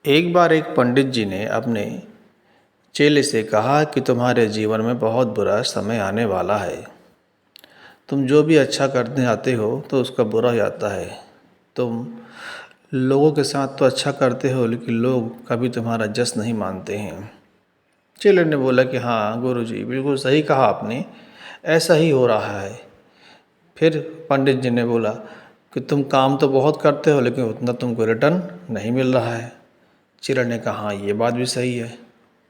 एक बार एक पंडित जी ने अपने चेले से कहा कि तुम्हारे जीवन में बहुत बुरा समय आने वाला है। तुम जो भी अच्छा करने आते हो तो उसका बुरा ही आता है। तुम लोगों के साथ तो अच्छा करते हो लेकिन लोग कभी तुम्हारा जस नहीं मानते हैं। चेले ने बोला कि हाँ गुरुजी, बिल्कुल सही कहा आपने, ऐसा ही हो रहा है। फिर पंडित जी ने बोला कि तुम काम तो बहुत करते हो लेकिन उतना तुमको रिटर्न नहीं मिल रहा है। चेले ने कहा हाँ ये बात भी सही है।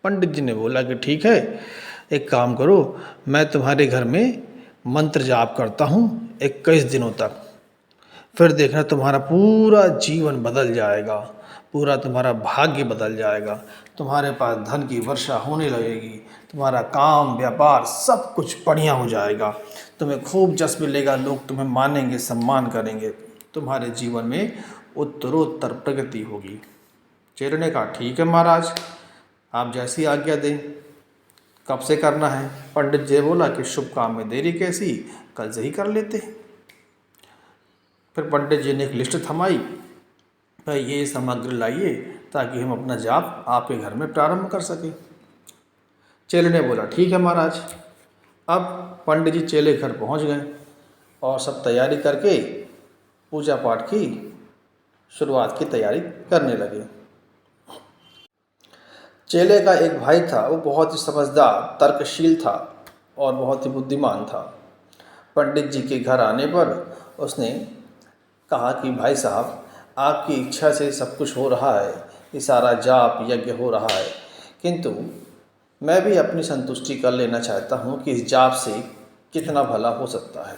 पंडित जी ने बोला कि ठीक है, एक काम करो, मैं तुम्हारे घर में मंत्र जाप करता हूँ 21 दिनों तक। फिर देखना तुम्हारा पूरा जीवन बदल जाएगा, पूरा तुम्हारा भाग्य बदल जाएगा, तुम्हारे पास धन की वर्षा होने लगेगी, तुम्हारा काम व्यापार सब कुछ बढ़िया हो जाएगा, तुम्हें खूब जश मिलेगा, लोग तुम्हें मानेंगे, सम्मान करेंगे, तुम्हारे जीवन में उत्तरोत्तर प्रगति होगी। चेले ने कहा ठीक है महाराज, आप जैसी आज्ञा दें। कब से करना है? पंडित जी बोला कि शुभ काम में देरी कैसी, कल से ही कर लेते। फिर पंडित जी ने एक लिस्ट थमाई, भाई ये सामग्री लाइए ताकि हम अपना जाप आपके घर में प्रारंभ कर सकें। चेले ने बोला ठीक है महाराज। अब पंडित जी चेले घर पहुंच गए और सब तैयारी करके पूजा पाठ की शुरुआत की तैयारी करने लगे। चेले का एक भाई था, वो बहुत ही समझदार, तर्कशील था और बहुत ही बुद्धिमान था। पंडित जी के घर आने पर उसने कहा कि भाई साहब, आपकी इच्छा से सब कुछ हो रहा है, ये सारा जाप यज्ञ हो रहा है, किंतु मैं भी अपनी संतुष्टि कर लेना चाहता हूँ कि इस जाप से कितना भला हो सकता है।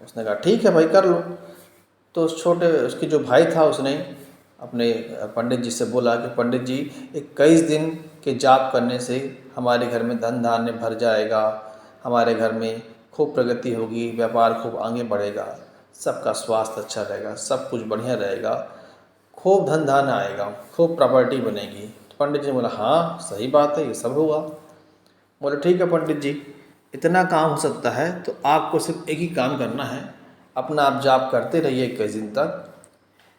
उसने कहा ठीक है भाई, कर लो। तो उसके जो भाई था उसने अपने पंडित जी से बोला कि पंडित जी, 21 दिन के जाप करने से हमारे घर में धन धान्य भर जाएगा, हमारे घर में खूब प्रगति होगी, व्यापार खूब आगे बढ़ेगा, सबका स्वास्थ्य अच्छा रहेगा, सब कुछ बढ़िया रहेगा, खूब धन धान आएगा, खूब प्रॉपर्टी बनेगी। तो पंडित जी ने बोला हाँ सही बात है, ये सब होगा। बोले ठीक है पंडित जी, इतना काम हो सकता है तो आपको सिर्फ एक ही काम करना है, अपना आप जाप करते रहिए 21 दिन तक।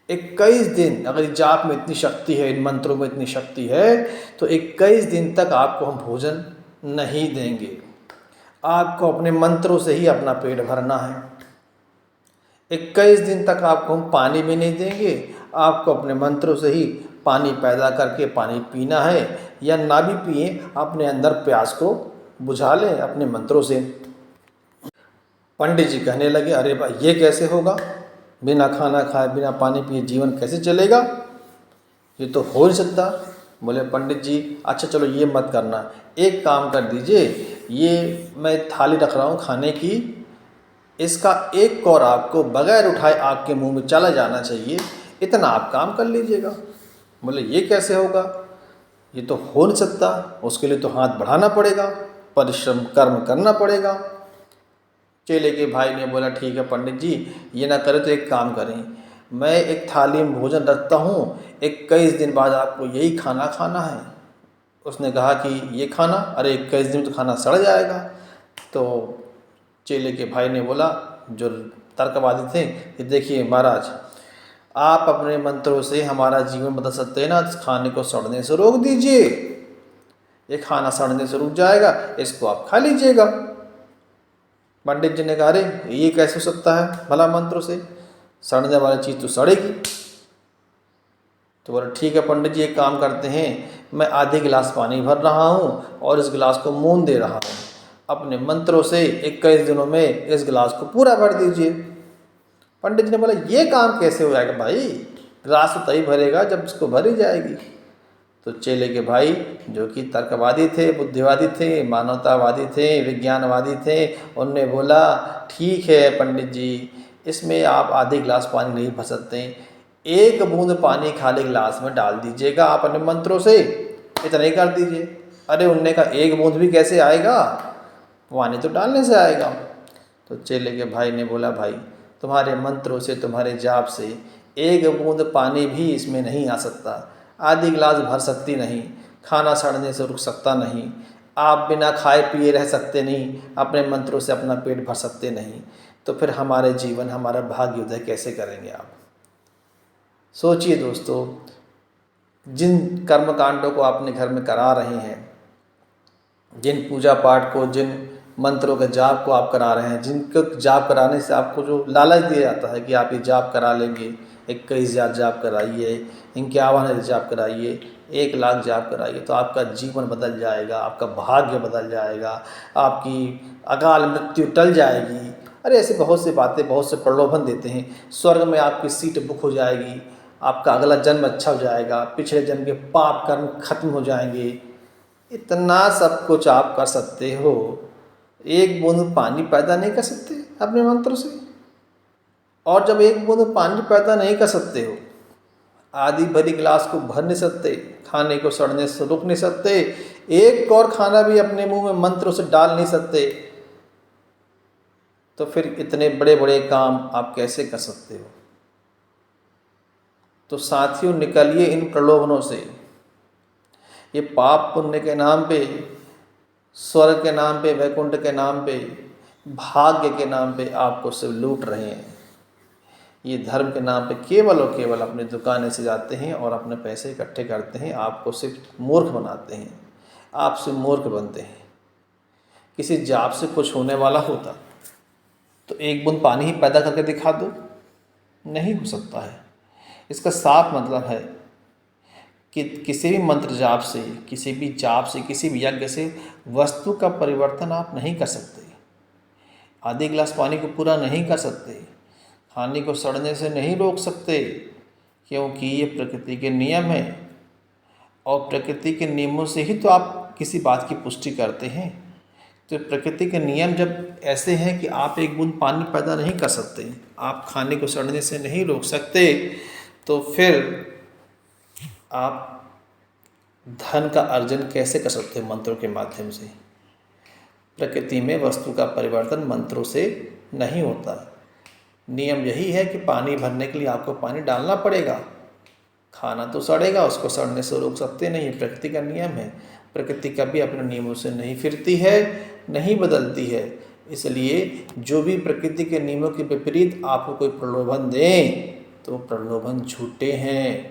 21 दिन, अगर इस जाप में इतनी शक्ति है, इन मंत्रों में इतनी शक्ति है, तो 21 दिन तक आपको हम भोजन नहीं देंगे, आपको अपने मंत्रों से ही अपना पेट भरना है। 21 दिन तक आपको हम पानी भी नहीं देंगे, आपको अपने मंत्रों से ही पानी पैदा करके पानी पीना है, या ना भी पिए, अपने अंदर प्यास को बुझा लें अपने मंत्रों से। पंडित जी कहने लगे अरे भाई ये कैसे होगा, बिना खाना खाए बिना पानी पिए जीवन कैसे चलेगा, ये तो हो नहीं सकता। बोले पंडित जी अच्छा चलो ये मत करना, एक काम कर दीजिए, ये मैं थाली रख रहा हूँ खाने की, इसका एक कौर आपको बगैर उठाए आपके मुंह में चला जाना चाहिए, इतना आप काम कर लीजिएगा। बोले ये कैसे होगा, ये तो हो नहीं सकता, उसके लिए तो हाथ बढ़ाना पड़ेगा, परिश्रम कर्म करना पड़ेगा। चेले के भाई ने बोला ठीक है पंडित जी, ये ना करें तो एक काम करें, मैं एक थाली में भोजन रखता हूँ, 21 दिन बाद आपको यही खाना खाना है। उसने कहा कि ये खाना, अरे 21 दिन तो खाना सड़ जाएगा। तो चेले के भाई ने बोला, जो तर्कवादी थे, कि देखिए महाराज, आप अपने मंत्रों से हमारा जीवन बदल सकते हैं ना, खाने को सड़ने से रोक दीजिए, ये खाना सड़ने से रुक जाएगा, इसको आप खा लीजिएगा। पंडित जी ने कहा अरे ये कैसे हो सकता है, भला मंत्रों से सड़ने वाली चीज़ तो सड़ेगी। तो बोला ठीक है पंडित जी, एक काम करते हैं, मैं आधे गिलास पानी भर रहा हूँ और इस गिलास को मूंद दे रहा हूँ, अपने मंत्रों से 21 दिनों में इस गिलास को पूरा भर दीजिए। पंडित जी ने बोला ये काम कैसे हो जाएगा भाई, गिलास तो तभी भरेगा जब इसको भरी जाएगी। तो चेले के भाई जो कि तर्कवादी थे, बुद्धिवादी थे, मानवतावादी थे, विज्ञानवादी थे, उनने बोला ठीक है पंडित जी, इसमें आप आधे गिलास पानी नहीं भर सकते, एक बूंद पानी खाली गिलास में डाल दीजिएगा आप अपने मंत्रों से, इतना ही कर दीजिए। अरे उनने कहा एक बूंद भी कैसे आएगा, पानी तो डालने से आएगा। तो चेले के भाई ने बोला भाई तुम्हारे मंत्रों से, तुम्हारे जाप से एक बूंद पानी भी इसमें नहीं आ सकता, आधी गिलास भर सकती नहीं, खाना सड़ने से रुक सकता नहीं, आप बिना खाए पिए रह सकते नहीं, अपने मंत्रों से अपना पेट भर सकते नहीं, तो फिर हमारे जीवन, हमारा भाग्योदय कैसे करेंगे आप? सोचिए दोस्तों, जिन कर्मकांडों को आपने घर में करा रहे हैं, जिन पूजा पाठ को, जिन मंत्रों के जाप को आप करा रहे हैं, जिनको जाप कराने से आपको जो लालच दिया जाता है कि आप ये जाप करा लेंगे, 21,000 जाप कराइए, 51,000 जाप कराइए, 1,00,000 जाप कराइए, तो आपका जीवन बदल जाएगा, आपका भाग्य बदल जाएगा, आपकी अकाल मृत्यु टल जाएगी। अरे ऐसी बहुत सी बातें, बहुत से प्रलोभन देते हैं। स्वर्ग में आपकी सीट बुक हो जाएगी, आपका अगला जन्म अच्छा हो जाएगा, पिछले जन्म के पाप कर्म खत्म हो जाएंगे। इतना सब कुछ आप कर सकते हो, एक बूंद पानी पैदा नहीं कर सकते अपने मंत्र से। और जब एक बूंद पानी पैदा नहीं कर सकते हो, आधी भरी गिलास को भर नहीं सकते, खाने को सड़ने से रोक नहीं सकते, एक और खाना भी अपने मुंह में मंत्रों से डाल नहीं सकते, तो फिर इतने बड़े बड़े काम आप कैसे कर सकते हो। तो साथियों, निकलिए इन प्रलोभनों से। ये पाप पुण्य के नाम पे, स्वर्ग के नाम पे, वैकुंठ के नाम पे, भाग्य के नाम पे आपको सिर्फ लूट रहे हैं। ये धर्म के नाम पे केवल और केवल अपनी दुकानें से जाते हैं और अपने पैसे इकट्ठे करते हैं, आपको सिर्फ मूर्ख बनाते हैं, आपसे मूर्ख बनते हैं। किसी जाप से कुछ होने वाला होता तो एक बूंद पानी ही पैदा करके दिखा दो, नहीं हो सकता है। इसका साफ मतलब है कि किसी भी मंत्र जाप से, किसी भी जाप से, किसी भी यज्ञ से वस्तु का परिवर्तन आप नहीं कर सकते, आधे गिलास पानी को पूरा नहीं कर सकते, खाने को सड़ने से नहीं रोक सकते, क्योंकि ये प्रकृति के नियम हैं और प्रकृति के नियमों से ही तो आप किसी बात की पुष्टि करते हैं। तो प्रकृति के नियम जब ऐसे हैं कि आप एक बूंद पानी पैदा नहीं कर सकते, आप खाने को सड़ने से नहीं रोक सकते, तो फिर आप धन का अर्जन कैसे कर सकते हैं मंत्रों के माध्यम से। प्रकृति में वस्तु का परिवर्तन मंत्रों से नहीं होता। नियम यही है कि पानी भरने के लिए आपको पानी डालना पड़ेगा, खाना तो सड़ेगा, उसको सड़ने से रोक सकते नहीं, प्रकृति का नियम है। प्रकृति कभी अपने नियमों से नहीं फिरती है, नहीं बदलती है। इसलिए जो भी प्रकृति के नियमों के विपरीत आपको कोई प्रलोभन दें तो प्रलोभन झूठे हैं।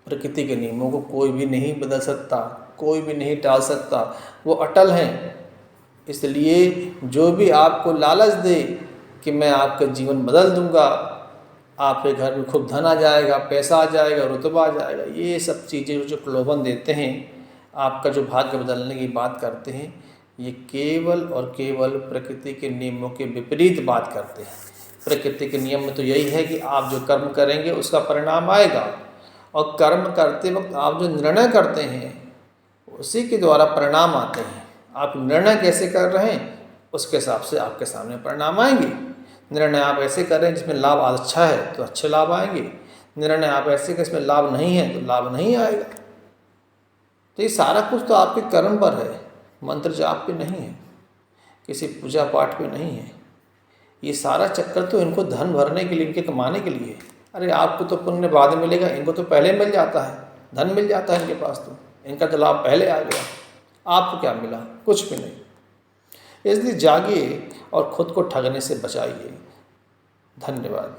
प्रकृति के नियमों को कोई भी नहीं बदल सकता, कोई भी नहीं टाल सकता, वो अटल हैं। इसलिए जो भी आपको लालच दे कि मैं आपका जीवन बदल दूंगा, आपके घर में खूब धन आ जाएगा, पैसा आ जाएगा, रुतबा आ जाएगा, ये सब चीज़ें जो प्रलोभन देते हैं, आपका जो भाग्य बदलने की बात करते हैं, ये केवल और केवल प्रकृति के नियमों के विपरीत बात करते हैं। प्रकृति के नियम में तो यही है कि आप जो कर्म करेंगे उसका परिणाम आएगा, और कर्म करते वक्त आप जो निर्णय करते हैं उसी के द्वारा परिणाम आते हैं। आप निर्णय कैसे कर रहे हैं उसके हिसाब से आपके सामने परिणाम आएंगे। निर्णय आप ऐसे कर रहे हैं जिसमें लाभ अच्छा है तो अच्छे लाभ आएंगे, निर्णय आप ऐसे कि इसमें लाभ नहीं है तो लाभ नहीं आएगा। तो ये सारा कुछ तो आपके कर्म पर है, मंत्र जाप पे नहीं है, किसी पूजा पाठ पे नहीं है। ये सारा चक्कर तो इनको धन भरने के लिए, इनके कमाने के लिए। अरे आपको तो पुण्य बाद में मिलेगा, इनको तो पहले मिल जाता है, धन मिल जाता है इनके पास, तो इनका तो लाभ पहले आ गया। आपको क्या मिला? कुछ भी नहीं। इसलिए जागिए और खुद को ठगने से बचाइए। धन्यवाद।